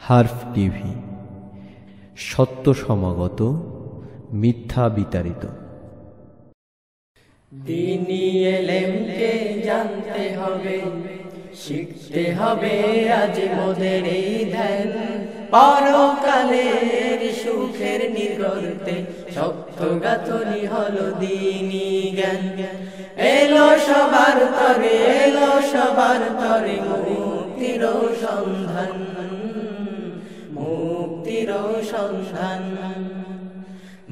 হারফ TV, সত্য সমাগত, মিথ্যা বিতাড়িত। দ্বীনি ইলমকে জানতে হবে, শিখতে হবে আজ মোদের এই ধ্যান। পরকালের সুখের নিগর্তে শক্ত গাঁথনি হলো দ্বীনি জ্ঞান। এলো সবার তরে, এলো সবার তরে মুক্তির সন্ধান, মুক্তির সন্ধান,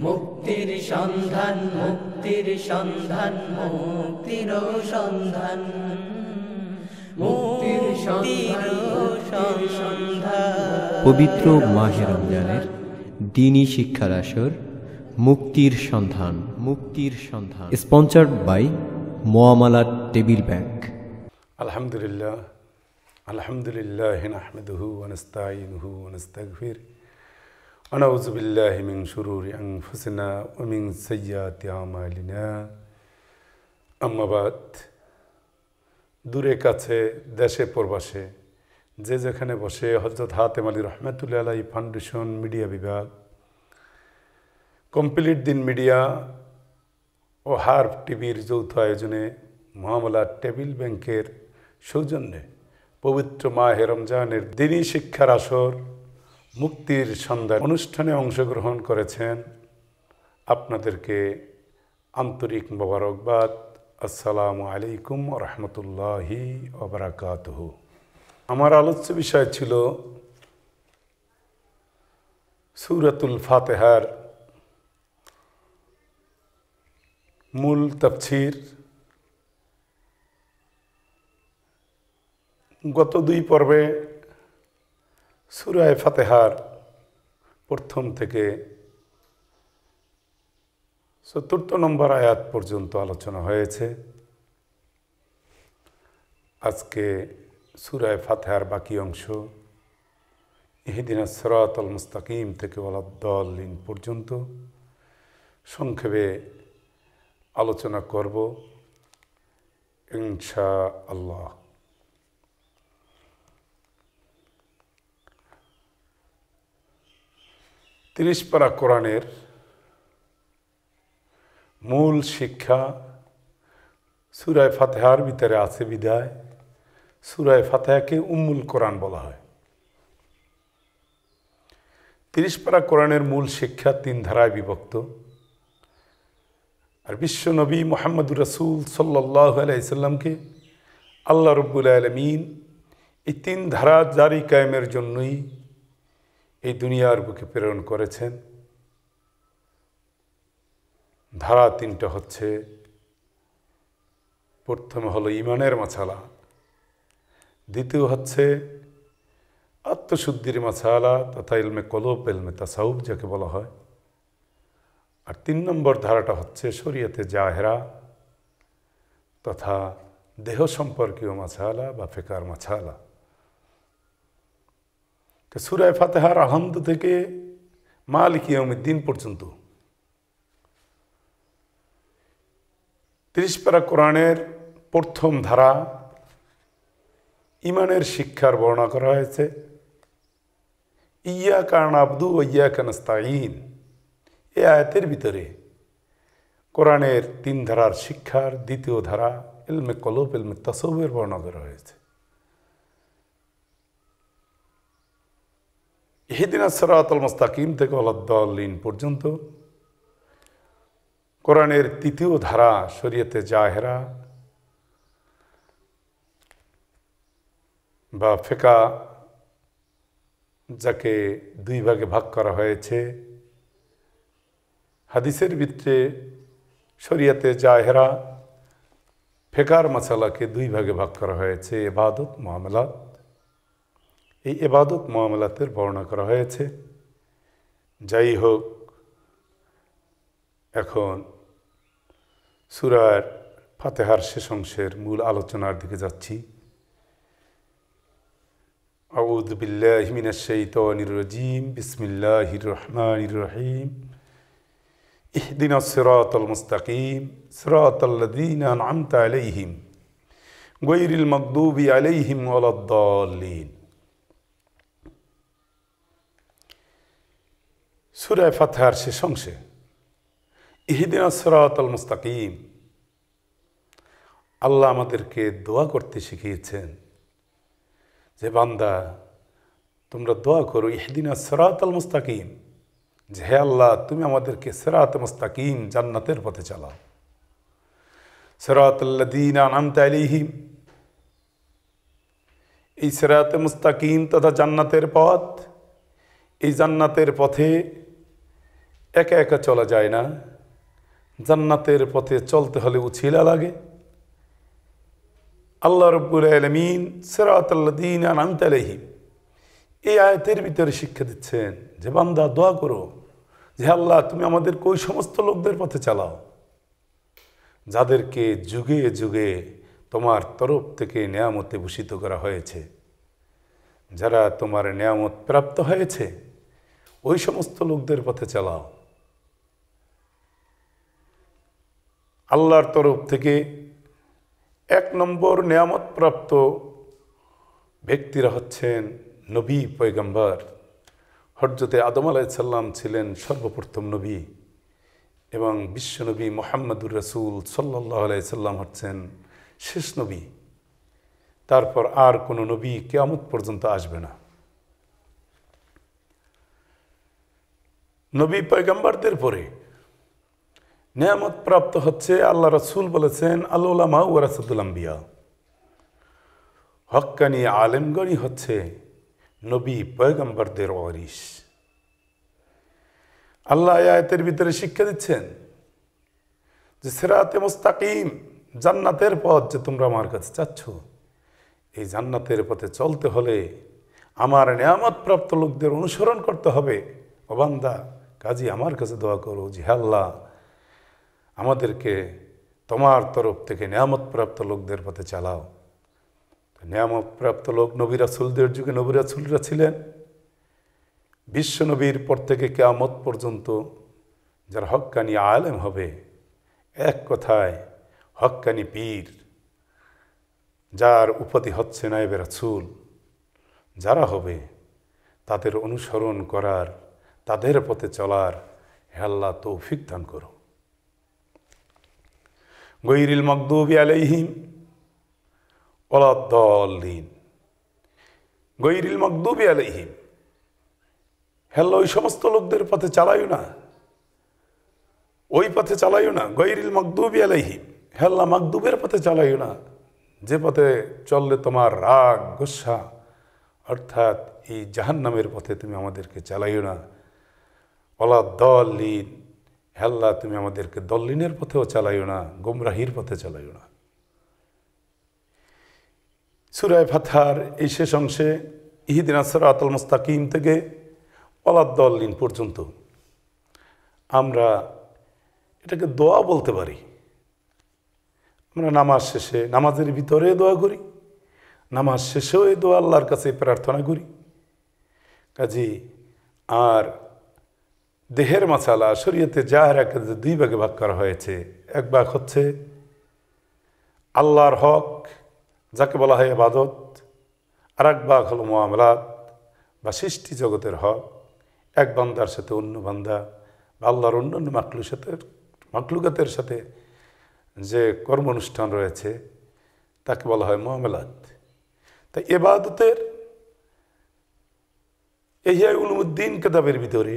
মুক্তির সন্ধান, মুক্তির সন্ধান, মুক্তির সন্ধান, মুক্তির সন্ধান। পবিত্র মাহে রমজানের দ্বীনি শিক্ষার আসর মুক্তির সন্ধান, মুক্তির সন্ধান, স্পন্সর্ড বাই মুআমালাত টেবিল ব্যাংক। আলহামদুলিল্লাহ, আলহামদুলিল্লাহ নাহমাদুহু ওয়া নাস্তাঈনুহু ওয়া নাস্তাগফির ওয়া নাউযু বিল্লাহি মিন শুরুরি আনফুসিনা ওয়া মিন সাইয়্যাতি আমালিনা। আম্মা বাদ। দূরে কাছে, দেশে প্রবাসে, যে যেখানে বসে হযরত হাতেম আলী রহমাতুল্লাহ আলাইহি ফাউন্ডেশন মিডিয়া বিভাগ, কমপ্লিট দিন মিডিয়া ও হারফ টিভির যৌথ আয়োজনে মুআমালাত টেবিল ব্যাংকের সৌজন্যে পবিত্র মাহে রমজানের দ্বীনি শিক্ষার আসর মুক্তির সন্ধান অনুষ্ঠানে অংশগ্রহণ করেছেন। আপনাদেরকে আন্তরিক মোবারকবাদ। আসসালামু আলাইকুম ওয়া রাহমাতুল্লাহি ওয়া বারাকাতুহু। আমার আলোচ্য বিষয় ছিল সূরাতুল ফাতিহার মূল তাফসীর। গত দুই পর্বে সূরা ফাতিহার প্রথম থেকে ৪৪ নম্বর আয়াত পর্যন্ত আলোচনা হয়েছে। আজকে সূরা ফাতিহার বাকি অংশ ইহদিনাস সিরাতাল মুস্তাকিম থেকে ওয়ালাদ-দাল্লিন পর্যন্ত সংক্ষেপে আলোচনা করব ইনশাআল্লাহ। তিরিশ পারা কোরআনের মূল শিক্ষা সূরা ফাতিহার ভিতরে আছে বিধায় সূরা ফাতিহাকে উম্মুল কোরআন বলা হয়। 30 পারা কোরআনের মূল শিক্ষা 3 ধারায় বিভক্ত। আর বিশ্ব নবী মুহাম্মদুর রাসূল সাল্লাল্লাহু আলাইহি সাল্লামকে আল্লাহ রাব্বুল আলামিন এই 3 ধারা জারি কায়েমের জন্যই এই দুনিয়ার বুকে প্রেরণ করেছেন। ধারা 3টা হচ্ছে, প্রথমে হলো ঈমানের মাসালা, দ্বিতীয় হচ্ছে আত্মশুদ্ধির মাসালা তথা ইলমে কলব, ইলমে তাসাউফ যাকে বলা হয়। আর 3 নম্বর ধারাটা হচ্ছে শরীয়তে জাহেরা তথা দেহ সম্পর্কীয় মাসালা বা ফিকার মাসালা। সূরা ফাতিহার আলহামদু থেকে মালিক ইয়াউমিদ্দিন পর্যন্ত 30 পারা কোরআনের প্রথম ধারা ঈমানের শিক্ষার বর্ণনা করা হয়েছে। ইয়্যাকা না'বুদু ওয়া ইয়্যাকা নাস্তাঈন, এই আয়াতের ভিতরে কোরআনের 3 ধারার শিক্ষার দ্বিতীয় ধারা ইলমে কলব, ইলমে তাসাউফের বর্ণনা করা হয়েছে। ইহদিনাস সিরাতাল মুস্তাকিম থেকে ওয়ালাদ-দাল্লিন পর্যন্ত কোরআনের তৃতীয় ধারা শরীয়তে জাহেরা বা ফিকা, যাকে 2 ভাগে ভাগ করা হয়েছে। হাদিসের ভিতরে শরীয়তে জাহেরা ফিকার মাসালাকে 2 ভাগে ভাগ করা হয়েছে, ইবাদত, মুআমালাত। এই ইবাদত মুআমালাতের বর্ণনা করা হয়েছে। যাই হোক, এখন সূরা ফাতিহার শেষ অংশের মূল আলোচনার দিকে যাচ্ছি। আউযু বিল্লাহি মিনাশ শাইতানির রাজীম, বিসমিল্লাহির রহমানির রহিম। ইহদিনাস সিরাতাল মুস্তাকিম সিরাতাল্লাযীনা আন'আমতা আলাইহিম গায়রিল মাগদুবি আলাইহিম ওয়ালাদ-দাল্লিন। সূরা ফাতিহার শেষ অংশে ইহদিনাস সিরাতাল মুস্তাকিম আল্লাহ আমাদেরকে দোয়া করতে শিখিয়েছেন যে বান্দা তোমরা দোয়া করো ইহদিনাস সিরাতাল মুস্তাকিম, যে হে আল্লাহ তুমি আমাদেরকে সিরাতে মুস্তাকিম জান্নাতের পথে চালাও। সিরাতাল্লাযীনা আনআমতা আলাইহিম, এই সিরাতে মুস্তাকিম তথা জান্নাতের পথ, এই জান্নাতের পথে একা একা চলা যায় না। জান্নাতের পথে চলতে হলে উছিলা লাগে। আল্লাহ রাব্বুল আলামিন সিরাতাল্লাযীনা আনআমতা আলাইহিম এই আয়াতের ভিতরে শিক্ষা দিচ্ছেন যে বান্দা দোয়া করো যে আল্লাহ তুমি আমাদের ওই সমস্ত লোকদের পথে চালাও যাদেরকে যুগে যুগে তোমার তরফ থেকে নেয়ামতে ভূষিত করা হয়েছে, যারা তোমার নেয়ামত প্রাপ্ত হয়েছে ওই সমস্ত লোকদের পথে চালাও। আল্লাহর তরফ থেকে 1 নম্বর নেয়ামত প্রাপ্ত ব্যক্তিরা হচ্ছেন নবী পয়গম্বর। হযরতে আদম আলাইহিস সালাম ছিলেন সর্বপ্রথম নবী এবং বিশ্বনবী মুহাম্মদুর রাসূল সাল্লাল্লাহু আলাইহি সাল্লাম হচ্ছেন শেষ নবী। তারপর আর কোনো নবী কিয়ামত পর্যন্ত আসবে না। নবী পয়গম্বরদের পরে নেয়ামত প্রাপ্ত হচ্ছে, আল্লাহ রাসূল বলেছেন আল উলামা ওয়ারাসাতুল আম্বিয়া, হক্কানি আলেমগণই হচ্ছে নবী পয়গম্বরদের ওয়ারিস। আল্লাহ আয়াতের ভিতরে শিক্ষা দিচ্ছেন যে সিরাতে মুস্তাকিম জান্নাতের পথ যে তোমরা আমার কাছে চাচ্ছ, এই জান্নাতের পথে চলতে হলে আমার নেয়ামত প্রাপ্ত লোকদের অনুসরণ করতে হবে। ও বান্দা কাজী আমার কাছে দোয়া করো যে হে আল্লাহ আমাদেরকে তোমার তরফ থেকে নেয়ামত প্রাপ্ত লোকদের পথে চালাও। নেয়ামত প্রাপ্ত লোক নবী রাসূলদের যুগে নবী রাসূলরা ছিলেন। বিশ্ব নবীর পর থেকে কিয়ামত পর্যন্ত যারা হক্কানি আলেম হবে, এক কথায় হক্কানি পীর, যার উপাধি হচ্ছে নায়েবে রাসূল, যারা হবে তাদের অনুসরণ করার, তাদের পথে চলার হে আল্লাহ তৌফিক দান করো। গায়রিল মাগদুবি আলাইহিম ওয়ালাদ-দাল্লিন, গায়রিল মাগদুবি আলাইহিম, হে আল্লাহ ওই সমস্ত লোকদের পথে চালাইও না, ওই পথে চালাইও না। গায়রিল মাগদুবি আলাইহিম, হে আল্লাহ মাগদুবের পথে চালাইও না, যে পথে চললে তোমার রাগ গুসা অর্থাৎ এই জাহান্নামের পথে তুমি আমাদেরকে চালাইও না। ওয়ালাদ-দাল্লিন, হে আল্লাহ তুমি আমাদেরকে দল্লিনের পথেও চালাইও না, গোমরাহির পথে চালাইও না। সূরা ফাতিহার এই শেষ অংশে ইহদিনাস সিরাতাল মুস্তাকিম থেকে ওয়ালাদ-দাল্লিন পর্যন্ত আমরা এটাকে দোয়া বলতে পারি। আমরা নামাজ শেষে, নামাজের ভিতরে দোয়া করি, নামাজ শেষেও এই দোয়া আল্লাহর কাছে প্রার্থনা করি। কাজী আর দেহের মাসালা শরীয়তে জাহেরাকে 2 ভাগে ভাগ করা হয়েছে। এক ভাগ হচ্ছে আল্লাহর হক, যাকে বলা হয় ইবাদত, আর এক ভাগ হলো মুআমালাত বা সৃষ্টি জগতের হক। এক বান্দার সাথে অন্য বান্দা বা আল্লাহর অন্যান্য মাখলুকাতের সাথে যে কর্ম অনুষ্ঠান রয়েছে তাকে বলা হয় মুআমালাত। তাই ইবাদতের ইহয়া উলুমুদ্দিন কিতাবের ভিতরে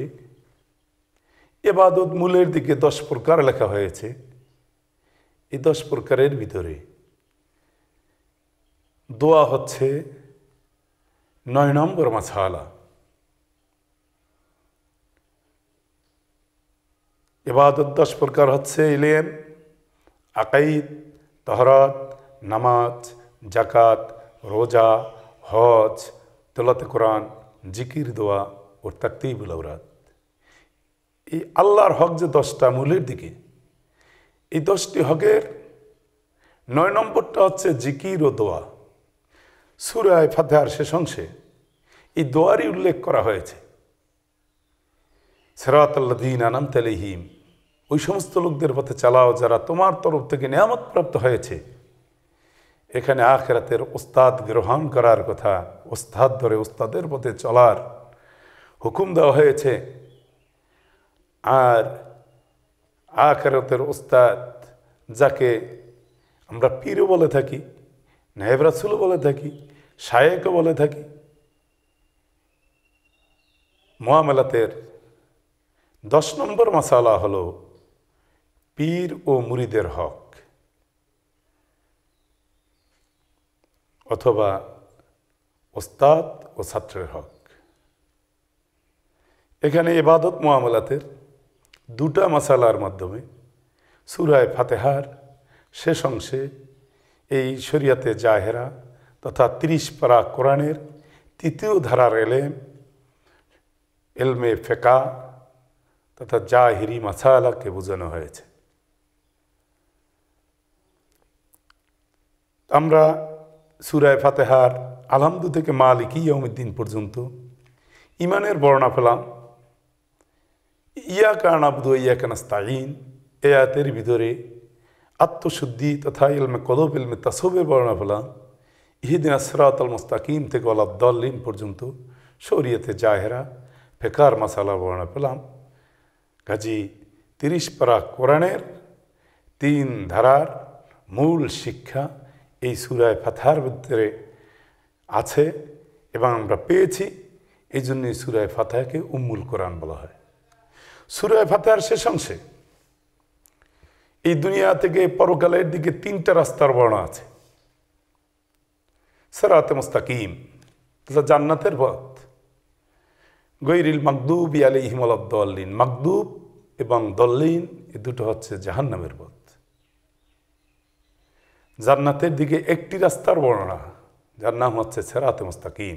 ইবাদত মূলের দিকে 10 প্রকার লেখা হয়েছে। এই 10 প্রকারের ভিতরে দোয়া হচ্ছে 9 নম্বর মাসআলা। ইবাদত 10 প্রকার হচ্ছে ইলম, আকাইদ, তাহরাত, নামাজ, জাকাত, রোজা, হজ, তেলাওয়াতে কোরআন, জিকির, দোয়া ও তারতিবুল আওরাত। এই আল্লাহর হক যে 10টা মূলের দিকে, এই 10টি হকের 9 নম্বরটা হচ্ছে জিকির ও দোয়া। সূরা ফাতিহার শেষ অংশে এই দোয়ারই উল্লেখ করা হয়েছে। সিরাতাল্লাযীনা আনআমতা আলাইহিম, ওই সমস্ত লোকদের পথে চালাও যারা তোমার তরফ থেকে নেয়ামত প্রাপ্ত হয়েছে। এখানে আখিরাতের ওস্তাদ গ্রহণ করার কথা, ওস্তাদ ধরে ওস্তাদের পথে চলার হুকুম দেওয়া হয়েছে। আর আখিরাতের ওস্তাদ, যাকে আমরা পীরও বলে থাকি, নায়েব রাসূলও বলে থাকি, শায়েখও বলে থাকি। মুআমালাতের 10 নম্বর মাসালা হলো পীর ও মুরিদের হক, অথবা ওস্তাদ ও ছাত্রের হক। এখানে ইবাদত মুআমালাতের 2টা মাসালার মাধ্যমে সূরা ফাতিহার শেষ অংশে এই শরিয়াতে জাহেরা তথা 30 পারা কোরআনের 3য় ধারার এলমে ফিকহ তথা জাহিরি মাসালাকে বোঝানো হয়েছে। আমরা সূরা ফাতিহার আলহামদু থেকে মালিকি ইয়াউমিদ্দিন পর্যন্ত ইমানের বর্ণনা পেলাম। ইয়াকা নাবুদু ওয়া ইয়াকা নাস্তাঈন এই আয়াতের ভিতরে আত্মশুদ্ধি তথা ইলমে কলব, ইলমে তাসাউফের বর্ণনা পেলাম। ইহদিনাস সিরাতাল মুস্তাকিম থেকে ওয়ালাদ-দাল্লিন পর্যন্ত শরিয়তে জাহেরা ফিকহের মাসালার বর্ণনা পেলাম। কাজী 30 পারা কোরআনের 3 ধারার মূল শিক্ষা এই সূরা ফাতিহার ভিতরে আছে এবং আমরা পেয়েছি। এই জন্যই সূরা ফাতিহাকে উম্মুল কোরআন বলা হয়। সূরা ফাতিহার শেষ অংশে এই দুনিয়া থেকে পরকালের দিকে 3টা রাস্তার বর্ণনা আছে। সিরাতে মুস্তাকিম, জান্নাতের পথ, গৈরিল মাগদুবি আলাইহিম ওয়ালাদ-দাল্লিন, মাগদুব এবং দল্লিন এই দুটো হচ্ছে জাহান্নামের পথ। জান্নাতের দিকে একটি রাস্তার বর্ণনা, যার নাম হচ্ছে সিরাতে মুস্তাকিম।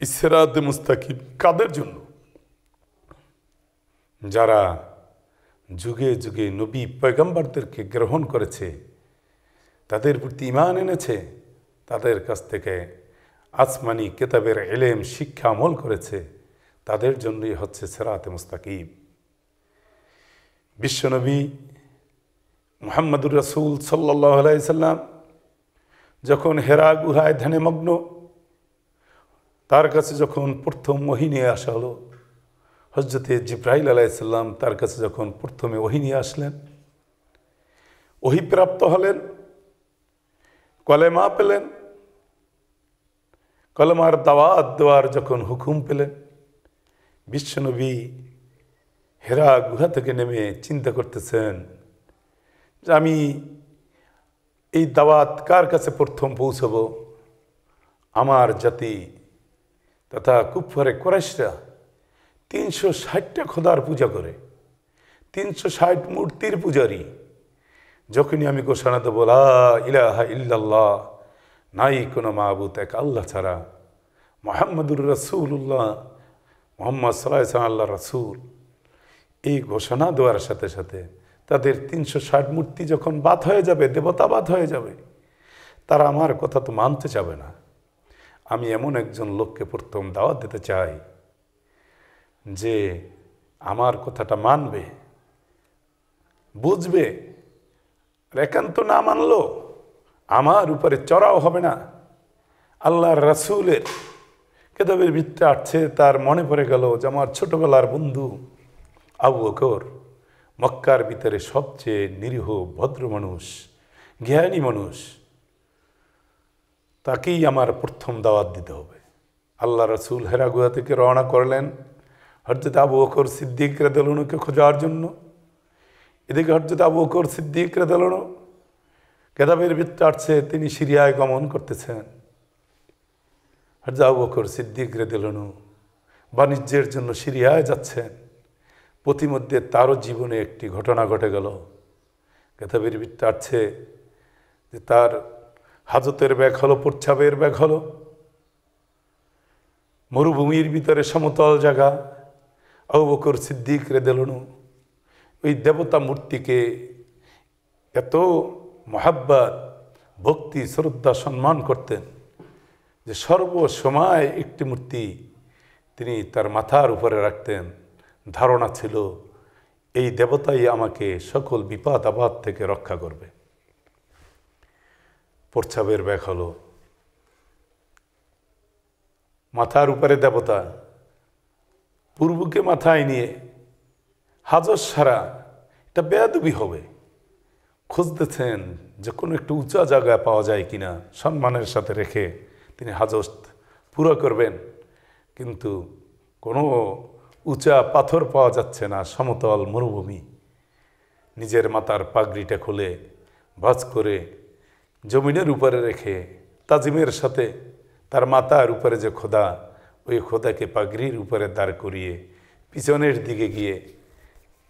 এই সিরাতে মুস্তাকিম কাদের জন্য? যারা যুগে যুগে নবী পয়গম্বরদেরকে গ্রহণ করেছে, তাদের প্রতি ঈমান এনেছে, তাদের কাছ থেকে আসমানি কিতাবের ইলম শিক্ষা আমল করেছে, তাদের জন্যই হচ্ছে সিরাতে মুস্তাকিম। বিশ্বনবী মুহাম্মদুর রাসূল সাল্লাল্লাহু আলাইহি সাল্লাম যখন হেরা গুহায় ধ্যানে মগ্ন, তার কাছে যখন প্রথম ওহী নিয়ে আসা হলো, হযরতে জিবরাইল আলাইহিস সালাম তার কাছে যখন প্রথমে ওহী নিয়ে আসলেন, ওহী প্রাপ্ত হলেন, কলেমা পেলেন, কলেমার দাওয়াত দেওয়ার যখন হুকুম পেলেন, বিশ্বনবী হেরা গুহা থেকে নেমে চিন্তা করতেছেন যে আমি এই দাওয়াত কার কাছে প্রথম পৌঁছব। আমার জাতি তথা কুফারে কুরাইশরা 360টা খোদার পূজা করে, 360 মূর্তির পূজারী। যখনই আমি ঘোষণা দেব লা ইলাহা ইল্লাল্লাহ, নাই কোনো মাবুদ এক আল্লাহ ছাড়া, মুহাম্মাদুর রাসূলুল্লাহ, মুহাম্মদ সাল্লাল্লাহু আলাইহি ওয়াসাল্লাম আল্লাহর রাসূল, এই ঘোষণা দেওয়ার সাথে সাথে তাদের 360 মূর্তি যখন বাদ হয়ে যাবে, দেবতা বাদ হয়ে যাবে, তারা আমার কথা তো মানতে চাবে না। আমি এমন একজন লোককে প্রথম দাওয়াত দিতে চাই যে আমার কথাটা মানবে, বুঝবে, একান্ত না মানলো আমার উপরে চড়াও হবে না। আল্লাহর রাসূলের কিতাবের ভিতরে আসছে, তার মনে পড়ে গেল যে আমার ছোটবেলার বন্ধু আবু বকর মক্কার ভিতরে সবচেয়ে নিরীহ ভদ্র মানুষ, জ্ঞানী মানুষ, তাকেই আমার প্রথম দাওয়াত দিতে হবে। আল্লাহ রাসূল হেরা গুহা থেকে রওনা করলেন হযরত আবু বকর সিদ্দিক রাদিয়াল্লাহু আনহুকে খোঁজার জন্য। এদিকে হযরত আবু বকর সিদ্দিক রাদিয়াল্লাহু আনহু কিতাবের ভিতরে আসছে তিনি সিরিয়ায় গমন করতেছেন। হযরত আবু বকর সিদ্দিক রাদিয়াল্লাহু আনহু বাণিজ্যের জন্য সিরিয়ায় যাচ্ছেন। প্রতিমধ্যে তারও জীবনে একটি ঘটনা ঘটে গেল। কিতাবের ভিতরে আসছে যে তার হাজতের ব্যাগ হলো, প্রচ্ছাবের ব্যাগ হলো, মরুভূমির ভিতরে সমতল জায়গা। আবু বকর সিদ্দিক রাদিয়াল্লাহু আনহু ওই দেবতা মূর্তিকে এত মহাব্বত, ভক্তি, শ্রদ্ধা, সম্মান করতেন যে সর্বসময় একটি মূর্তি তিনি তার মাথার উপরে রাখতেন। ধারণা ছিল এই দেবতাই আমাকে সকল বিপদ আপদ থেকে রক্ষা করবে। প্রচ্ছাবের ব্যাগ হলো, মাথার উপরে দেবতা, পূর্বকে মাথায় নিয়ে হাজত সারা এটা বেয়াদবি হবে। খুঁজতেছেন যে কোনো একটু উঁচা জায়গায় পাওয়া যায় কিনা, সম্মানের সাথে রেখে তিনি হাজত পুরো করবেন, কিন্তু কোনো উঁচা পাথর পাওয়া যাচ্ছে না, সমতল মরুভূমি। নিজের মাথার পাগড়িটা খুলে ভাঁজ করে জমিনের উপরে রেখে তাজিমের সাথে তার মাথার উপরে যে খোদা, ওই খোদাকে পাগড়ির উপরে দাঁড় করিয়ে পিছনের দিকে গিয়ে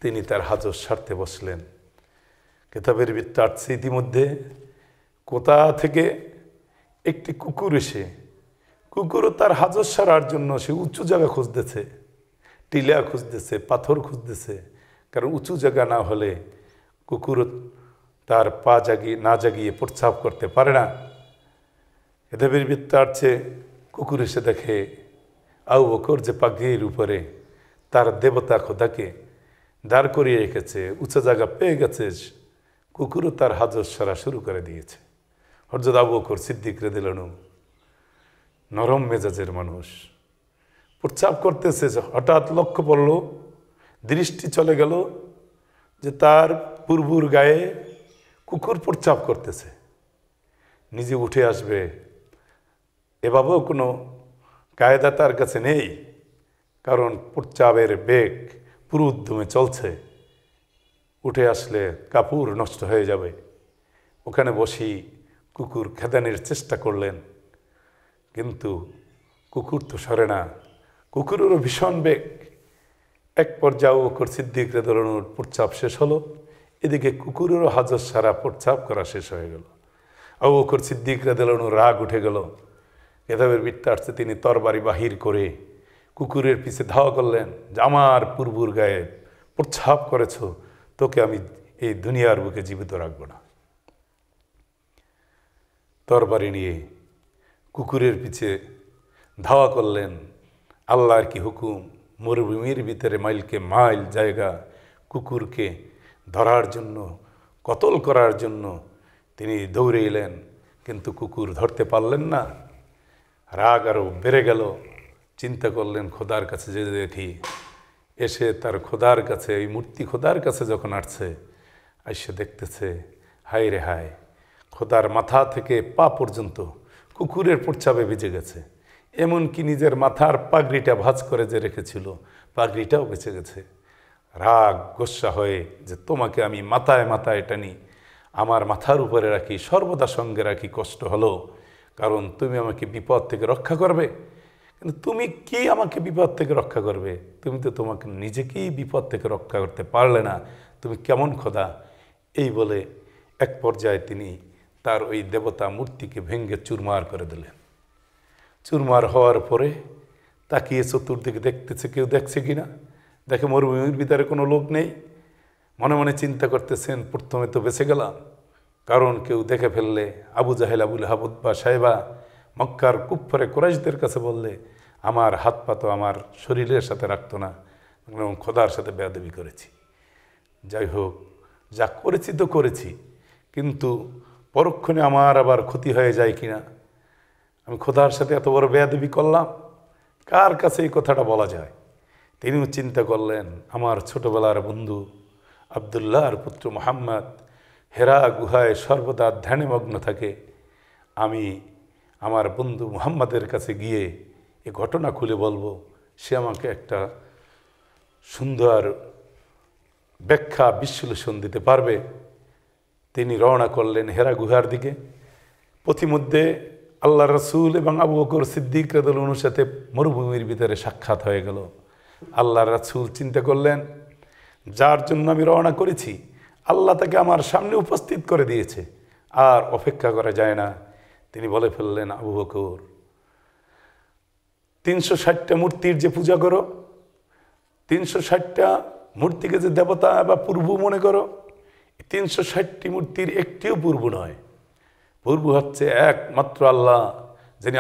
তিনি তার হাজত সারতে বসলেন। কেতাবের বৃত্তার্থে ইতিমধ্যে কোথা থেকে একটি কুকুর এসে, কুকুরও তার হাজত সারার জন্য সে উঁচু জায়গা খুঁজতেছে, টিলা খুঁজতেছে, পাথর খুঁজতেছে, কারণ উঁচু জায়গা না হলে কুকুর তার পা না জাগিয়ে প্রস্রাব করতে পারে না। কেতাবের বৃত্তার্থে কুকুর এসে দেখে আবু বকর যে পাগড়ির উপরে তার দেবতা খোদাকে দাঁড় করিয়ে রেখেছে, উঁচু জায়গা পেয়ে গেছে, কুকুরও তার হাজত সারা শুরু করে দিয়েছে। হযরত আবু বকর সিদ্দিক রাদিয়াল্লাহু আনহু নরম মেজাজের মানুষ, প্রস্রাব করতেছে, হঠাৎ লক্ষ্য পড়ল, দৃষ্টি চলে গেল যে তার পূর্বর গায়ে কুকুর প্রস্রাব করতেছে। নিজে উঠে আসবে এভাবেও কোনো কায়দা তার কাছে নেই, কারণ প্রস্রাবের বেগ পুরো উদ্যমে চলছে, উঠে আসলে কাপড় নষ্ট হয়ে যাবে। ওখানে বসি কুকুর খেদানোর চেষ্টা করলেন, কিন্তু কুকুর তো সরে না, কুকুরেরও ভীষণ বেগ। এক পর্যায়ে আবু বকর সিদ্দিক রাদিয়াল্লাহু আনহুর প্রস্রাব শেষ হলো, এদিকে কুকুরেরও হাজত সারা প্রস্রাব করা শেষ হয়ে গেল। আবু বকর সিদ্দিক রাদিয়াল্লাহু আনহুর রাগ উঠে গেল। কেতাবের বৃত্তার্থে তিনি তরবারি বাহির করে কুকুরের পিছে ধাওয়া করলেন যে আমার পূর্বর গায়ে প্রস্রাব করেছ, তোকে আমি এই দুনিয়ার বুকে জীবিত রাখবো না। তরবারি নিয়ে কুকুরের পিছে ধাওয়া করলেন। আল্লাহর কি হুকুম, মরুভূমির ভিতরে মাইলকে মাইল জায়গা কুকুরকে ধরার জন্য, কতল করার জন্য তিনি দৌড়ে এলেন, কিন্তু কুকুর ধরতে পারলেন না। রাগ আরও বেড়ে গেল। চিন্তা করলেন খোদার কাছে যে দেখি, এসে তার খোদার কাছে, এই মূর্তি খোদার কাছে যখন আসছে, এসে দেখতেছে হায় রে হায়, খোদার মাথা থেকে পা পর্যন্ত কুকুরের প্রস্রাবে ভিজে গেছে। এমনকি নিজের মাথার পাগড়িটা ভাঁজ করে যে রেখেছিল, পাগড়িটাও বেঁচে গেছে। রাগ গোস্সা হয়ে যে তোমাকে আমি মাথায় মাথায় টানি, আমার মাথার উপরে রাখি, সর্বদা সঙ্গে রাখি, কষ্ট হলো, কারণ তুমি আমাকে বিপদ থেকে রক্ষা করবে। কিন্তু তুমি কি আমাকে বিপদ থেকে রক্ষা করবে? তুমি তো তোমাকে নিজেকেই বিপদ থেকে রক্ষা করতে পারলে না, তুমি কেমন খোদা? এই বলে এক পর্যায়ে তিনি তার ওই দেবতা মূর্তিকে ভেঙ্গে চুরমার করে দিলেন। চুরমার হওয়ার পরে তাকিয়ে চতুর্দিকে দেখতেছে কেউ দেখছে কিনা, দেখে মরুভূমির ভিতরে কোনো লোক নেই। মনে মনে চিন্তা করতেছেন প্রথমে তো বেঁচে গেলাম, কারণ কেউ দেখে ফেললে আবু জাহেল, আবুল আহাব, উতবা, সাইবা, মক্কার কুফফারে কুরাইশদের কাছে বললে আমার হাত পা তো আমার শরীরের সাথে রাখতো না, এবং খোদার সাথে বেয়াদবি করেছি। যাই হোক, যা করেছি তো করেছি, কিন্তু পরক্ষণে আমার আবার ক্ষতি হয়ে যায় কিনা, আমি খোদার সাথে এত বড় বেয়াদবি করলাম, কার কাছে এই কথাটা বলা যায়? তিনিও চিন্তা করলেন আমার ছোটবেলার বন্ধু আবদুল্লাহর পুত্র মুহাম্মদ হেরা গুহায় সর্বদা ধ্যানে মগ্ন থাকে, আমি আমার বন্ধু মুহাম্মাদের কাছে গিয়ে এ ঘটনা খুলে বলবো, সে আমাকে একটা সুন্দর ব্যাখ্যা বিশ্লেষণ দিতে পারবে। তিনি রওনা করলেন হেরা গুহার দিকে। পথিমধ্যে আল্লাহ রসুল এবং আবু বকর সিদ্দিক রাদিয়াল্লাহু আনহুর সাথে মরুভূমির ভিতরে সাক্ষাৎ হয়ে গেল। আল্লাহ রসুল চিন্তা করলেন, যার জন্য আমি রওনা করেছি আল্লাহ তাকে আমার সামনে উপস্থিত করে দিয়েছে, আর অপেক্ষা করা যায় না। তিনি বলে ফেললেন, আবু বকর, 360টা মূর্তির যে পূজা করো, 360টা মূর্তিকে যে দেবতা বা পূর্ব মনে করো, 360টি মূর্তির একটিও পূর্ব নয়। পূর্ব হচ্ছে একমাত্র আল্লাহ, যিনি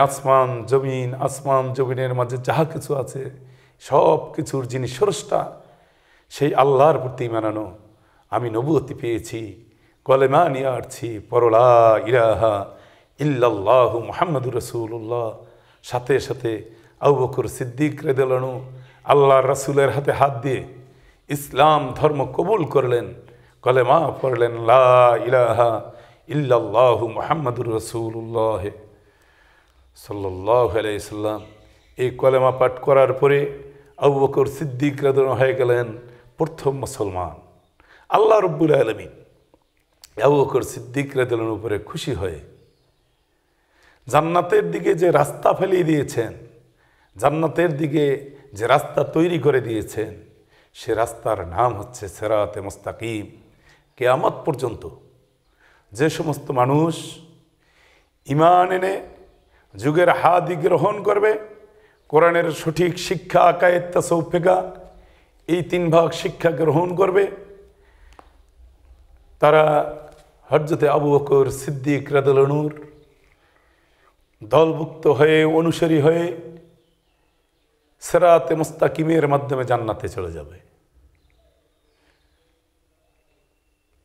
আসমান জমিনের মাঝে যাহা কিছু আছে সব কিছুর যিনি স্রষ্টা, সেই আল্লাহর প্রতি মানানো। আমি নবুয়তি পেয়েছি, কলেমা নিয়ে আসছি, পরলা ইলাহা ইল্লাল্লাহু মুহাম্মাদুর রাসূলুল্লাহ। সাথে সাথে আবু বকর সিদ্দিক রাদিয়াল্লাহু আনহু আল্লাহর রাসূলের হাতে হাত দিয়ে ইসলাম ধর্ম কবুল করলেন, কলেমা পড়লেন লা ইলাহা ইল্লাল্লাহু মুহাম্মাদুর রাসূলুল্লাহ সাল্লাল্লাহু আলাইহি সাল্লাম। এই কলেমা পাঠ করার পরে আবু বকর সিদ্দিক রাদিয়াল্লাহু হয়ে গেলেন প্রথম মুসলমান। আল্লাহ রাব্বুল আলামিন আবু বকর সিদ্দিক রাদিয়াল্লাহু উপরে খুশি হয়ে জান্নাতের দিকে যে রাস্তা ফেলিয়ে দিয়েছেন, জান্নাতের দিকে যে রাস্তা তৈরি করে দিয়েছেন, সে রাস্তার নাম হচ্ছে সিরাতে মুস্তাকিম। কিয়ামত পর্যন্ত যে সমস্ত মানুষ ঈমান এনে যুগের হাদি গ্রহণ করবে, কোরআনের সঠিক শিক্ষা, আকায়েদ, তাসাউফ, ফিকহ এই 3 ভাগ শিক্ষা গ্রহণ করবে, তারা হযরতে আবু বকর সিদ্দিক রাদিয়াল্লাহু আনহুর দলভুক্ত হয়ে, অনুসারী হয়ে সিরাতে মুস্তাকিমের মাধ্যমে জান্নাতে চলে যাবে।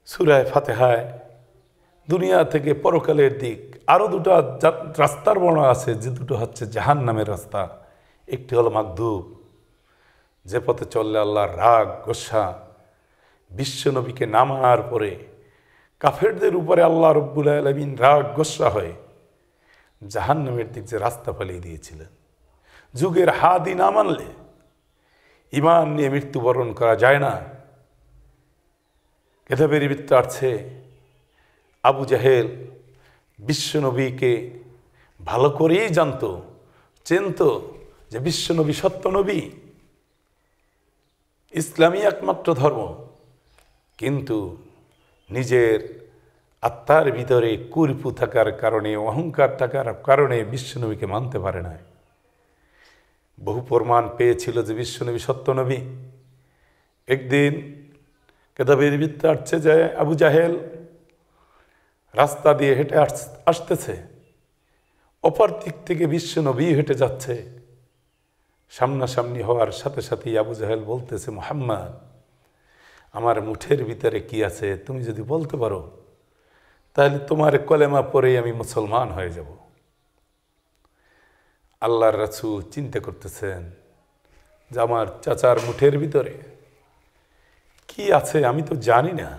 সূরা ফাতিহায় দুনিয়া থেকে পরকালের দিক আরো 2টা রাস্তার বর্ণনা আছে, যে দুটো হচ্ছে জাহান্নামের রাস্তা। একটি হলো মাগদুব, যে পথে চললে আল্লাহর রাগ, গোসা, বিশ্বনবীকে না মানার পরে কাফেরদের উপরে আল্লাহ রাব্বুল আলামিন রাগ, গোসা হয়ে জাহান্নামের দিক যে রাস্তা ফেলিয়ে দিয়েছিলেন। যুগের হাদি না মানলে ঈমান নিয়ে মৃত্যুবরণ করা যায় না। কিতাবের ভিতরে আছে আবু জাহেল বিশ্বনবীকে ভালো করেই জানতো, চিনতো যে বিশ্বনবী সত্য নবী, ইসলামই একমাত্র ধর্ম, কিন্তু নিজের আত্মার ভিতরে কুরপু থাকার কারণে, অহংকার থাকার কারণে বিশ্বনবীকে মানতে পারে না। বহু প্রমাণ পেয়েছিল যে বিশ্বনবী সত্য নবী। একদিন কিতাবের ভিতরে আসছে যে আবু জাহেল রাস্তা দিয়ে হেঁটে আসতেছে, অপর দিক থেকে বিশ্বনবী হেঁটে যাচ্ছে। সামনাসামনি হওয়ার সাথে সাথেই আবু জাহেল বলতেছে, মুহাম্মদ, আমার মুঠের ভিতরে কি আছে তুমি যদি বলতে পারো তাহলে তোমার কলেমা পড়েই আমি মুসলমান হয়ে যাব। আল্লাহর রাসূল চিন্তা করতেছেন যে আমার চাচার মুঠের ভিতরে কি আছে আমি তো জানি না।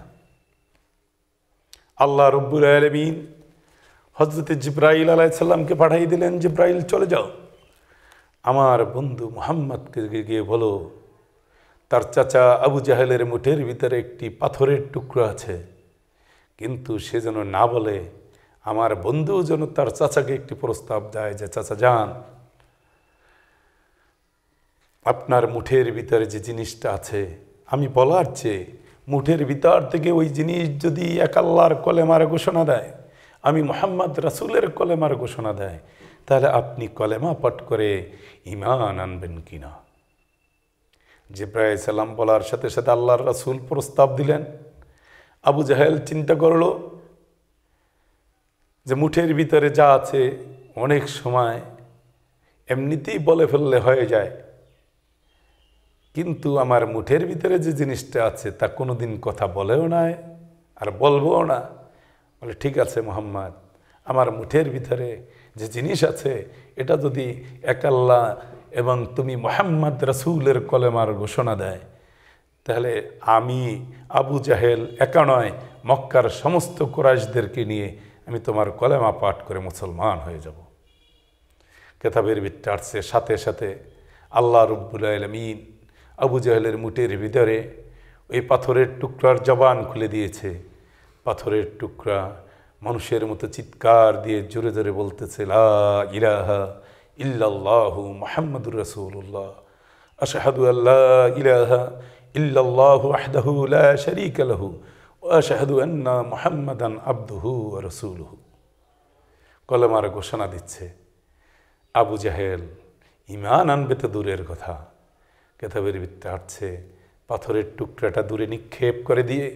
আল্লাহ রাব্বুল আলামিন হযরত জিবরাইল আলাইহিস সালামকে পাঠিয়ে দিলেন, জিবরাইল চলে যাও, আমার বন্ধু মুহাম্মদকে গিয়ে বলো তার চাচা আবু জাহেলের মুঠের ভিতরে একটি পাথরের টুকরো আছে, কিন্তু সে যেন না বলে, আমার বন্ধু যেন তার চাচাকে একটি প্রস্তাব দেয় যে চাচা যান, আপনার মুঠের ভিতরে যে জিনিসটা আছে আমি বলার চেয়ে মুঠের ভিতর থেকে ওই জিনিস যদি এক আল্লাহর কলেমার ঘোষণা দেয়, আমি মুহাম্মদ রাসূলের কলেমার ঘোষণা দেয়, তাহলে আপনি কলেমা পাঠ করে ঈমান আনবেন কিনা। জিবরাইল সালাম বলার সাথে সাথে আল্লাহর রাসূল প্রস্তাব দিলেন। আবু জাহেল চিন্তা করলো যে মুঠের ভিতরে যা আছে অনেক সময় এমনিতেই বলে ফেললে হয়ে যায়, কিন্তু আমার মুঠের ভিতরে যে জিনিসটা আছে তা কোনোদিন কথা বলেও নাই আর বলবও না। বলে ঠিক আছে মুহাম্মদ, আমার মুঠের ভিতরে যে জিনিস আছে এটা যদি এক আল্লাহ এবং তুমি মুহাম্মদ রাসূলের কলেমার ঘোষণা দেয়, তাহলে আমি আবু জাহেল একা নয়, মক্কার সমস্ত কুরাইশদেরকে নিয়ে আমি তোমার কলেমা পাঠ করে মুসলমান হয়ে যাব। কিতাবের ভিতরে আসছে সাথে সাথে আল্লাহ রাব্বুল আলামিন আবু জাহেলের মুঠের ভিতরে ওই পাথরের টুকরার জবান খুলে দিয়েছে। পাথরের টুকরা মানুষের মতো চিৎকার দিয়ে জোরে জোরে বলতেছে, লা ইলাহা ইল্লাল্লাহু মুহাম্মাদুর রাসূলুল্লাহ, আশহাদু আল্লা ইলাহা ইল্লাল্লাহু ওয়াহদাহু লা শারীকা লাহু ওয়া আশহাদু আন্না মুহাম্মাদান আবদুহু ওয়া রাসূলুহু। কলেমার ঘোষণা দিচ্ছে। আবু জাহেল ঈমান আনবে তো দূরের কথা, কিতাবের ভিতরে আসছে পাথরের টুকরাটা দূরে নিক্ষেপ করে দিয়ে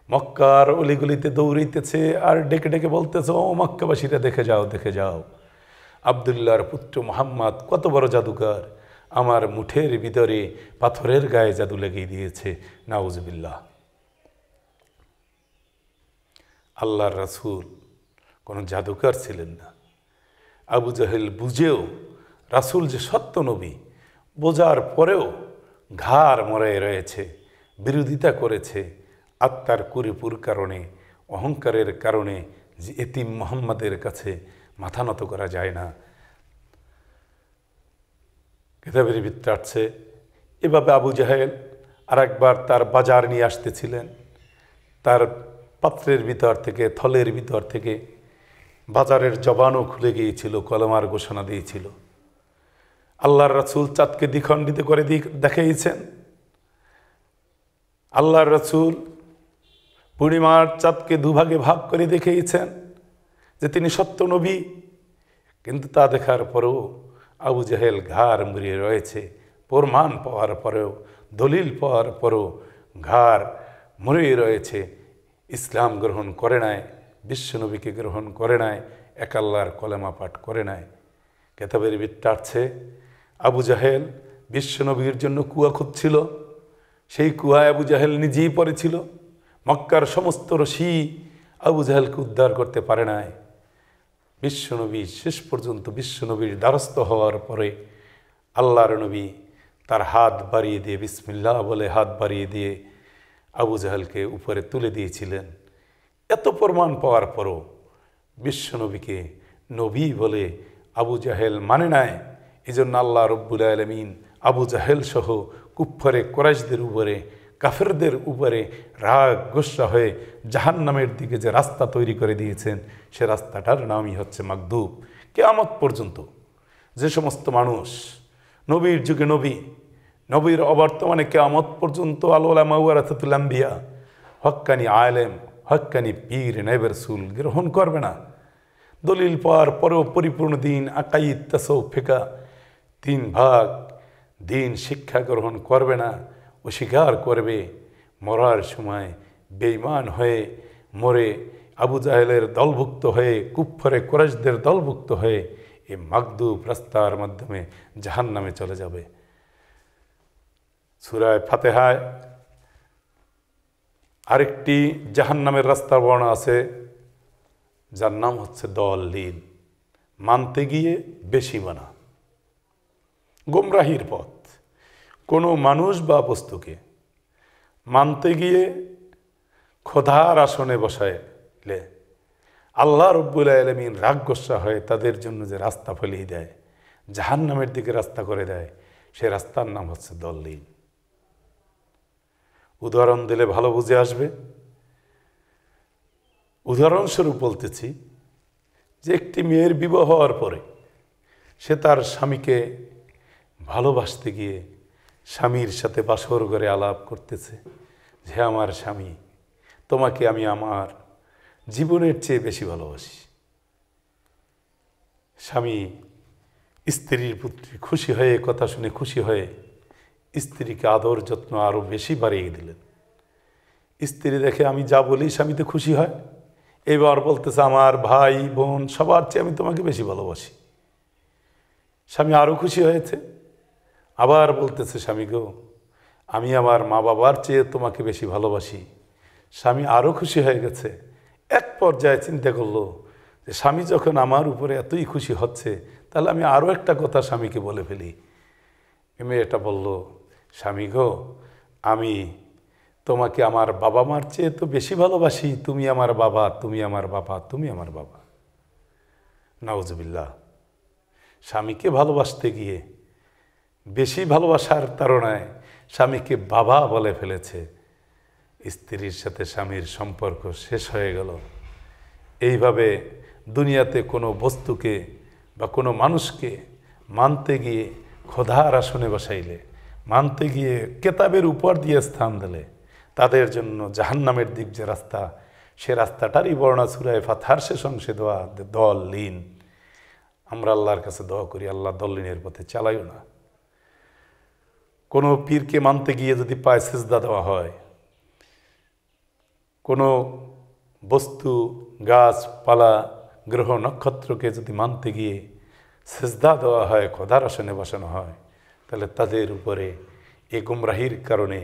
মক্কার অলিগলিতে দৌড়াইতেছে আর ডেকে ডেকে বলতেছে, ও মক্কাবাসীরা দেখে যাও, দেখে যাও, আব্দুল্লাহর পুত্র মুহাম্মদ কত বড় জাদুকর, আমার মুঠের ভিতরে পাথরের গায়ে জাদু লেগে দিয়েছে, নাউজুবিল্লাহ। আল্লাহর রাসূল কোনো জাদুকর ছিলেন না। আবু জাহেল বুঝেও রাসূল যে সত্য নবী বোঝার পরেও ঘাড় মরে রয়েছে, বিরোধিতা করেছে আত্মার কুরিপুর কারণে, অহংকারের কারণে, যে এতিম মুহাম্মাদের কাছে মাথা নত করা যায় না। কিতাবের ভিতরে আসছে এভাবে আবু জাহেল আরেকবার তার বাজার নিয়ে আসতেছিলেন, তার পাত্রের ভিতর থেকে, থলের ভিতর থেকে বাজারের জবানও খুলে গিয়েছিল, কলমার ঘোষণা দিয়েছিল। আল্লাহর রাসূল চাঁদকে দ্বিখণ্ডিত করে দেখিয়েছেন। আল্লাহর রাসূল পূর্ণিমার চাঁদকে দুভাগে ভাগ করে দেখিয়েছেন যে তিনি সত্য নবী। কিন্তু তা দেখার পরেও আবু জাহেল ঘাড় মুড়িয়ে রয়েছে, প্রমাণ পাওয়ার পরেও, দলিল পাওয়ার পরেও ঘাড় মুড়িয়ে রয়েছে। ইসলাম গ্রহণ করে নাই, বিশ্বনবীকে গ্রহণ করে নাই, এক আল্লাহর কলেমা পাঠ করে নাই। কেতাবের ভিতরে আসছে আবু জাহেল বিশ্বনবীর জন্য কুয়া খুঁজছিল, সেই কুয়ায় আবু জাহেল নিজেই পড়েছিল। মক্কার সমস্ত রশি আবু জাহেলকে উদ্ধার করতে পারে নাই। বিশ্বনবী শেষ পর্যন্ত বিশ্বনবীর দ্বারস্থ হওয়ার পরে আল্লাহর নবী তার হাত বাড়িয়ে দিয়ে, বিসমিল্লাহ বলে হাত বাড়িয়ে দিয়ে আবু জাহেলকে উপরে তুলে দিয়েছিলেন। এত প্রমাণ পাওয়ার পরও বিশ্বনবীকে নবী বলে আবু জাহেল মানে নাই। এই জন্য আল্লাহ রব্বুল আলামিন আবু জাহেল সহ কুফফারে কুরাইশদের উপরে, কাফেরদের উপরে রাগ গোসা হয়ে জাহান্নামের দিকে যে রাস্তা তৈরি করে দিয়েছেন, সে রাস্তাটার নামই হচ্ছে মাগদুব। কিয়ামত পর্যন্ত যে সমস্ত মানুষ নবীর যুগে নবীর অবর্তমানে কিয়ামত পর্যন্ত আল উলামা ওয়ারাসাতুল আম্বিয়া, হক্কানি আলেম, হক্কানি পীর, নায়েব রাসূল গ্রহণ করবে না, দলিল পাওয়ার পরেও পরিপূর্ণ দিন, আকাইদ, তাসাউফ, ফিকহ, 3 ভাগ দিন শিক্ষা গ্রহণ করবে না, অস্বীকার করবে, মরার সময় বেঈমান হয়ে মরে আবু জাহেলের দলভুক্ত হয়ে, কুফফারে কুরাইশদের দলভুক্ত হয়ে এই মাগদুব রাস্তার মাধ্যমে জাহান্নামে চলে যাবে। সূরা ফাতিহায় আরেকটি জাহান্নামের রাস্তার বর্ণনা আছে, যার নাম হচ্ছে দলিল, মানতে গিয়ে বেশি মানা, গোমরাহির পথ। কোনো মানুষ বা বস্তুকে মানতে গিয়ে খোদার আসনে বসাইলে আল্লাহ রব্বুল আলামিন রাগ গোসা হয়ে তাদের জন্য যে রাস্তা ফেলিয়ে দেয়, জাহান্নামের দিকে রাস্তা করে দেয়, সে রাস্তার নাম হচ্ছে দলিল। উদাহরণ দিলে ভালো বুঝে আসবে। উদাহরণস্বরূপ বলতেছি যে একটি মেয়ের বিবাহ হওয়ার পরে সে তার স্বামীকে ভালোবাসতে গিয়ে স্বামীর সাথে বাসর করে আলাপ করতেছে যে আমার স্বামী, তোমাকে আমি আমার জীবনের চেয়ে বেশি ভালোবাসি। স্বামী স্ত্রীর প্রতি খুশি হয়ে, কথা শুনে খুশি হয়ে স্ত্রীকে আদর যত্ন আরও বেশি বাড়িয়ে দিলেন। স্ত্রী দেখে আমি যা বলি স্বামীতে খুশি হয়, এবার বলতেছে আমার ভাই বোন সবার চেয়ে আমি তোমাকে বেশি ভালোবাসি। স্বামী আরও খুশি হয়েছে, আবার বলতেছে স্বামী গো আমি আমার মা বাবার চেয়ে তোমাকে বেশি ভালোবাসি। স্বামী আরও খুশি হয়ে গেছে। এক পর্যায়ে চিন্তা করলো যে স্বামী যখন আমার উপরে এতই খুশি হচ্ছে, তাহলে আমি আরও একটা কথা স্বামীকে বলে ফেলি। মেয়েটা বলল স্বামী গো আমি তোমাকে আমার বাবা মার চেয়ে তো বেশি ভালোবাসি, তুমি আমার বাবা, তুমি আমার বাবা, তুমি আমার বাবা। নাউজুবিল্লাহ। স্বামীকে ভালোবাসতে গিয়ে বেশি ভালোবাসার তাড়নায় স্বামীকে বাবা বলে ফেলেছে। স্ত্রীর সাথে স্বামীর সম্পর্ক শেষ হয়ে গেল। এইভাবে দুনিয়াতে কোনো বস্তুকে বা কোনো মানুষকে মানতে গিয়ে খোদার আসনে বসাইলে, মানতে গিয়ে কেতাবের উপর দিয়ে স্থান দিলে তাদের জন্য জাহান্নামের দিক যে রাস্তা, সে রাস্তাটারই বর্ণনা সূরা ফাতিহার শেষ অংশে দেওয়া, দলিন। আমরা আল্লাহর কাছে দোয়া করি আল্লাহ দলিনের পথে চালাইও না। কোনো পীরকে মানতে গিয়ে যদি পায়ে সিজদা দেওয়া হয়, কোনো বস্তু, গাছপালা, গ্রহ নক্ষত্রকে যদি মানতে গিয়ে সিজদা দেওয়া হয়, খোদার আসনে বসানো হয়, তাহলে তাদের উপরে এই গুমরাহির কারণে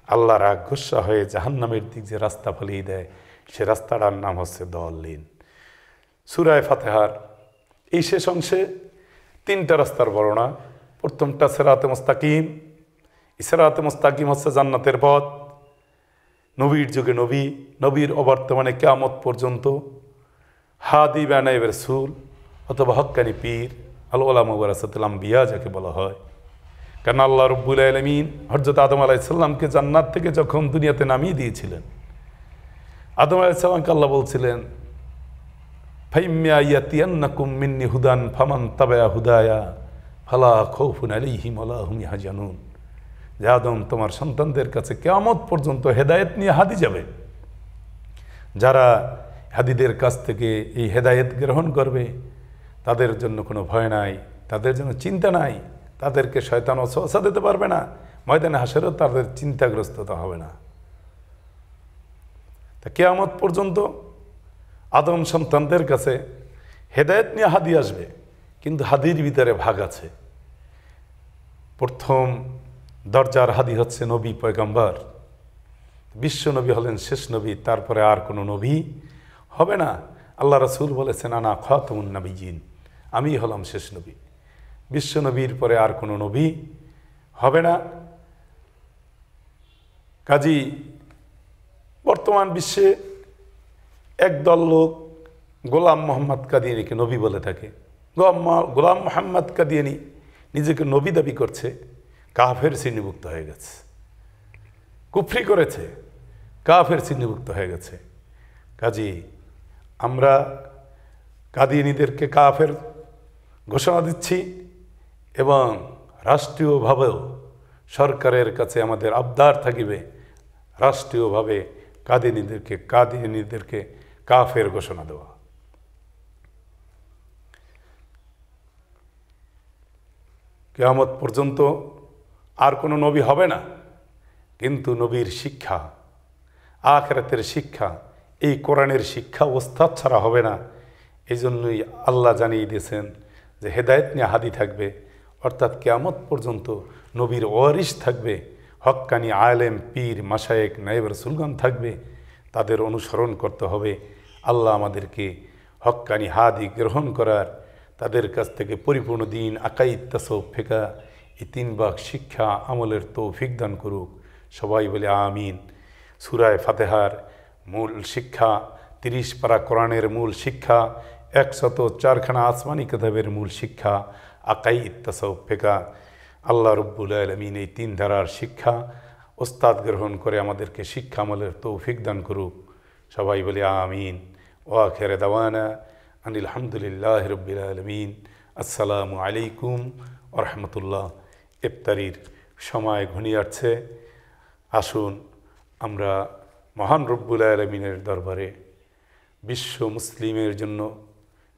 আল্লাহ রাগ গুসা হয়ে জাহান্নামের দিক যে রাস্তা ফেলিয়ে দেয়, সে রাস্তাটার নাম হচ্ছে দলিল। সূরা ফাতিহার এই শেষ অংশে 3টা রাস্তার বর্ণনা। প্রথমটা সিরাতে মুস্তাকিম। সিরাতে মুস্তাকিম হচ্ছে জান্নাতের পথ। নবীর যুগে নবী, নবীর অবর্তমানে কিয়ামত পর্যন্ত হাদি বা নায়েব রাসূল অথবা হক্কানি পীর আল উলামা ওয়ারাসাতুল আম্বিয়া যাকে বলা হয়। কারণ আল্লাহ রাব্বুল আলামিন হযরত আদম আলাইহিস সালামকে জান্নাত থেকে যখন দুনিয়াতে নামিয়ে দিয়েছিলেন, আদম আলাইহিস সালামকে আল্লাহ বলছিলেন, ফাইম্মা ইয়াতিয়ান্নাকুম মিন্নি হুদান ফামান তাবিআ হুদায়া ফালা খাউফুন আলাইহিম ওয়ালা হুম ইয়াহজানুন। যে আদম, তোমার সন্তানদের কাছে কিয়ামত পর্যন্ত হেদায়েত নিয়ে হাদি যাবে। যারা হাদিদের কাছ থেকে এই হেদায়েত গ্রহণ করবে তাদের জন্য কোনো ভয় নাই, তাদের জন্য চিন্তা নাই, তাদেরকে শয়তান ওয়াসওয়াসা দিতে পারবে না, ময়দানে হাসরেও তাদের চিন্তাগ্রস্ততা হবে না। তা কিয়ামত পর্যন্ত আদম সন্তানদের কাছে হেদায়েত নিয়ে হাদি আসবে, কিন্তু হাদির ভিতরে ভাগ আছে। প্রথম দরজার হাদি হচ্ছে নবী পয়গম্বর, বিশ্ব নবী হলেন শেষ নবী, তারপরে আর কোনো নবী হবে না। আল্লাহ রাসূল বলেছেন, আনা খাতামুন নবিয়্যিন, আমি হলাম শেষ নবী, বিশ্ব নবীর পরে আর কোনো নবী হবে না। কাজী বর্তমান বিশ্বে একদল লোক গোলাম মোহাম্মদ কাদিয়ানীকে নবী বলে থাকে। গোলাম মোহাম্মদ কাদিয়ানী নিজেকে নবী দাবি করছে, কাফের শ্রেণীভুক্ত হয়ে গেছে, কুফরি করেছে, কাফের শ্রেণীভুক্ত হয়ে গেছে। কাজী আমরা কাদিয়ানীদেরকে কাফের ঘোষণা দিচ্ছি এবং রাষ্ট্রীয়ভাবেও সরকারের কাছে আমাদের আবদার থাকিবে রাষ্ট্রীয়ভাবে কাদিয়ানীদেরকে কাফের ঘোষণা দেওয়া। কিয়ামত পর্যন্ত আর কোনো নবী হবে না, কিন্তু নবীর শিক্ষা, আখিরাতের শিক্ষা, এই কোরআনের শিক্ষা ওস্তাদ ছাড়া হবে না। এই জন্যই আল্লাহ জানিয়ে দিয়েছেন যে হেদায়েত নিয়ে হাদি থাকবে, অর্থাৎ কিয়ামত পর্যন্ত নবীর ওয়ারিস থাকবে, হক্কানি আলেম পীর মাশায়েখ নায়েব রাসূলগণ থাকবে, তাদের অনুসরণ করতে হবে। আল্লাহ আমাদেরকে হক্কানি হাদি গ্রহণ করার, তাদের কাছ থেকে পরিপূর্ণ দিন আকাইদ তাসাউফ ফিকহ এই 3 ভাগ শিক্ষা আমলের তৌফিক দান করুক। সবাই বলে আমিন। সূরা ফাতিহার মূল শিক্ষা, 30 পারা কোরআনের মূল শিক্ষা, 104খানা আসমানি কিতাবের মূল শিক্ষা আকাইদ তাসাউফ ফিকহ। আল্লাহ রাব্বুল আলামিন এই 3 ধারার শিক্ষা ওস্তাদ গ্রহণ করে আমাদেরকে শিক্ষা আমলের তৌফিক দান করুক। সবাই বলে আমিন। ওয়া আখির দাওয়ানা আনিল হামদুলিল্লাহি রাব্বিল আলামিন। আসসালামু আলাইকুম ওয়া রাহমাতুল্লাহ। ইফতারির সময় ঘনিয়ে আসছে, আসুন আমরা মহান রব্বুল আলামিনের দরবারে বিশ্ব মুসলিমের জন্য,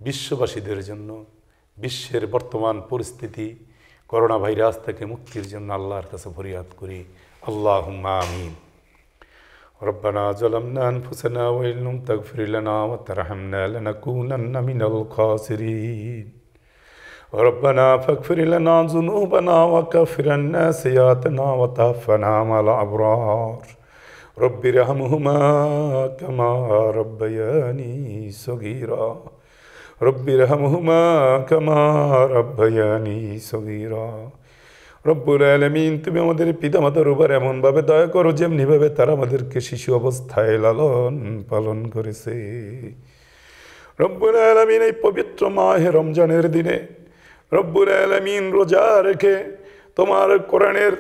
বিশ্ববাসীদের জন্য, বিশ্বের বর্তমান পরিস্থিতি করোনা ভাইরাস থেকে মুক্তির জন্য আল্লাহর কাছে ফরিয়াদ করি। আল্লাহুম্মা আমিন। ربنا ظلمنا أنفسنا وإن لم تغفر لنا وترحمنا لنكونن من الخاسرين. ربنا فاغفر لنا ذنوبنا وكفر عنا سيئاتنا وتوفنا مع الأبرار. رب ارحمهما كما ربياني صغيرا. رب ارحمهما كما ربياني صغيرا. রব্বুল আলামিন, তুমি আমাদের পিতামাতার উপর এমনভাবে দয়া করো যেমনিভাবে তারা আমাদেরকে শিশু অবস্থায় লালন পালন করেছে। রব্বুল আলামিন, এই পবিত্র মাহে রমজানের দিনে রব্বুল আলামিন রোজা রেখে তোমার কোরআনের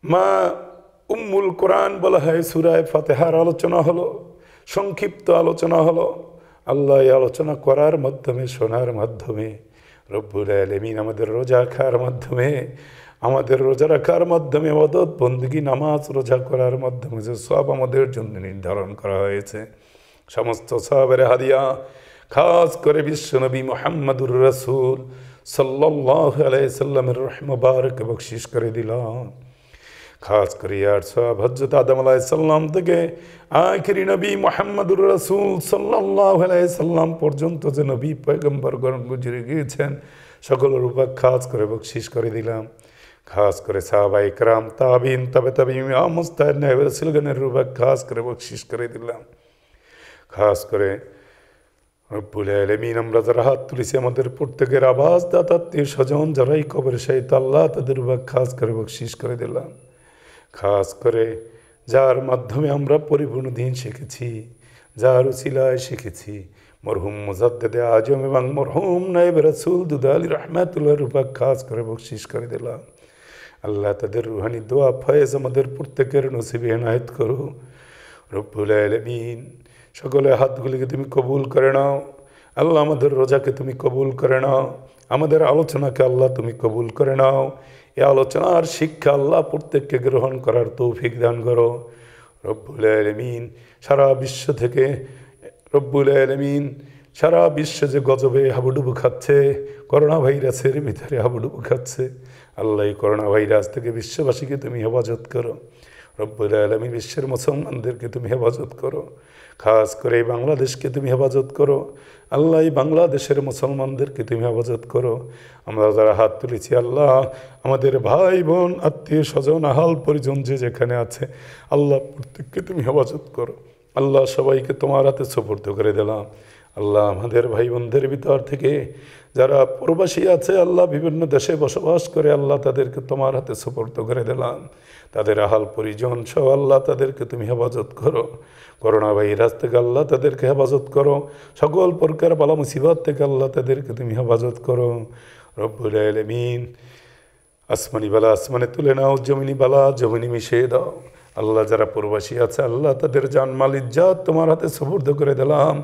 মা উম্মুল কোরআন বলা হয় সূরা ফাতিহার আলোচনা হলো, সংক্ষিপ্ত আলোচনা হলো। আল্লাহ এই আলোচনা করার মাধ্যমে, শোনার মাধ্যমে রব্বুল আলামিন আমাদের রোজা রাখার মাধ্যমে, আমাদের রোজা রাখার মাধ্যমে ইবাদত বন্দেগী নামাজ রোজা করার মাধ্যমে যে সব আমাদের জন্য নির্ধারণ করা হয়েছে, সমস্ত সওয়াবের হাদিয়া খাস করে বিশ্বনবী মুহাম্মদুর রাসূল সাল্লাল্লাহু আলাইহি সাল্লামের রহম মুবারক বখশিশ করে দিলাম। খাস করে আর সব হযরত আদম আলাইহিস সালাম থেকে আখিরি নবী মুহাম্মদুর রাসূল সাল্লাল্লাহু আলাইহি সাল্লাম পর্যন্ত যে নবী পয়গম্বরগণ গুজরে গিয়েছেন সকলের উপর খাস করে বখশিশ করে দিলাম। খাস করে সাহাবায়ে কেরাম, তাবিঈন, তবে তাবিঈন, ইমাম মুজতাহিদ নায়েব রাসূলগণের উপর খাস করে বখশিশ করে দিলাম। খাস করে রব্বুল আলামিন আমরা যারা হাত তুলেছি আমাদের প্রত্যেকের আবাস দাতা আত্মীয় স্বজন যারাই কবরে শাহিদ, আল্লাহ তাদের উপর খাস করে বখশিশ করে দিলাম। খাস করে যার মাধ্যমে আমরা পরিপূর্ণ দিন শিখেছি, যার উসিলায় শিখেছি, মরহুম মুজাদ্দেদে আজম এবং মরহুম নায়েব রাসূল দুদালি রহমাতুল্লাহর উপর খাস করে বকশিস করে দিলাম। আল্লাহ তাদের রুহানি দোয়া ফয়েজ আমাদের প্রত্যেকের নসিবে এনায়েত করো রব্বুল আলামিন। সকলে হাতগুলিকে তুমি কবুল করে নাও আল্লাহ, আমাদের রোজাকে তুমি কবুল করে নাও, আমাদের আলোচনাকে আল্লাহ তুমি কবুল করে নাও। এই আলোচনার শিক্ষা আল্লাহ প্রত্যেককে গ্রহণ করার তৌফিক দান করো রব্বুল আলামিন। সারা বিশ্ব থেকে রব্বুল আলামিন, সারা বিশ্বে যে গজবে হাবুডুবু খাচ্ছে, করোনা ভাইরাসের ভিতরে হাবুডুবু খাচ্ছে, আল্লাহ এই করোনা ভাইরাস থেকে বিশ্ববাসীকে তুমি হেফাজত করো রব্বুল আলামিন। বিশ্বের মুসলমানদেরকে তুমি হেফাজত করো, খাস করে এই বাংলাদেশকে তুমি হেফাজত করো আল্লাহ। এই বাংলাদেশের মুসলমানদেরকে তুমি হেফাজত করো। আমরা যারা হাত তুলেছি আল্লাহ, আমাদের ভাই বোন আত্মীয় স্বজন আহাল পরিজন যে যেখানে আছে আল্লাহ, প্রত্যেককে তুমি হেফাজত করো আল্লাহ। সবাইকে তোমার হাতে সুপর্দ করে দিলাম আল্লাহ। আমাদের ভাই বোনদের ভিতর থেকে যারা প্রবাসী আছে আল্লাহ, বিভিন্ন দেশে বসবাস করে আল্লাহ, তাদেরকে তোমার হাতে সুপর্দ করে দিলাম। তাদের আহাল পরিজন সহ আল্লাহ, তাদেরকে তুমি হেফাজত করো। করোনা ভাইরাস থেকে আল্লাহ তাদেরকে হেফাজত করো। সকল প্রকার বালা মুসিবত থেকে আল্লাহ তাদেরকে তুমি হেফাজত করো রব্বুল আলামিন। আসমানি বালা আসমানে তুলে নাও, জমিনি বালা জমিনি মিশিয়ে দাও আল্লাহ। যারা প্রবাসী আছে আল্লাহ, তাদের জানমাল ইজ্জাত তোমার হাতে সুপর্দ করে দিলাম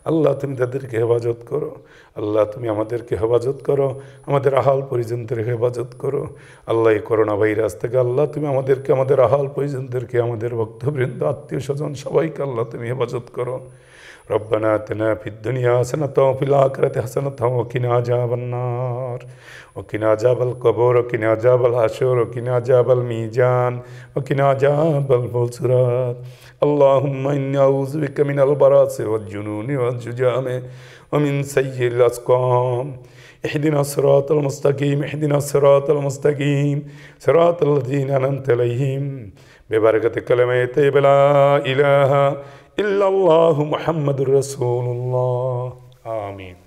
আল্লাহ। তুমি তাদেরকে হেফাজত করো আল্লাহ, তুমি আমাদেরকে হেফাজত করো, আমাদের আহাল পরিজনদের হেফাজত করো আল্লাহ। এই করোনা ভাইরাস থেকে আল্লাহ, তুমি আমাদেরকে, আমাদের আহাল পরিজনদেরকে, আমাদের ভক্তবৃন্দ আত্মীয় স্বজন সবাইকে আল্লাহ তুমি হেফাজত করো। রব্বানা আতিনা ফিদ দুনিয়া হাসানাতাও ওয়া ফিল আখিরাতি হাসানাতাও ওয়া কিনা আযাবান নার ওয়া কিনা আযাবাল কবর ওয়া কিনা আযাবাল হাশর ওয়া কিনা আযাবাল মিজান ওয়া কিনা আযাবাল ফুলসিরাত। اللهم إني أعوذ بك من البراس والجنون والجذام ومن سيء الأسقام. اهدنا الصراط المستقيم، اهدنا الصراط المستقيم، صراط الذين أنعمت عليهم ببركة كلمة طيبة لا إله إلا الله محمد رسول الله. آمين.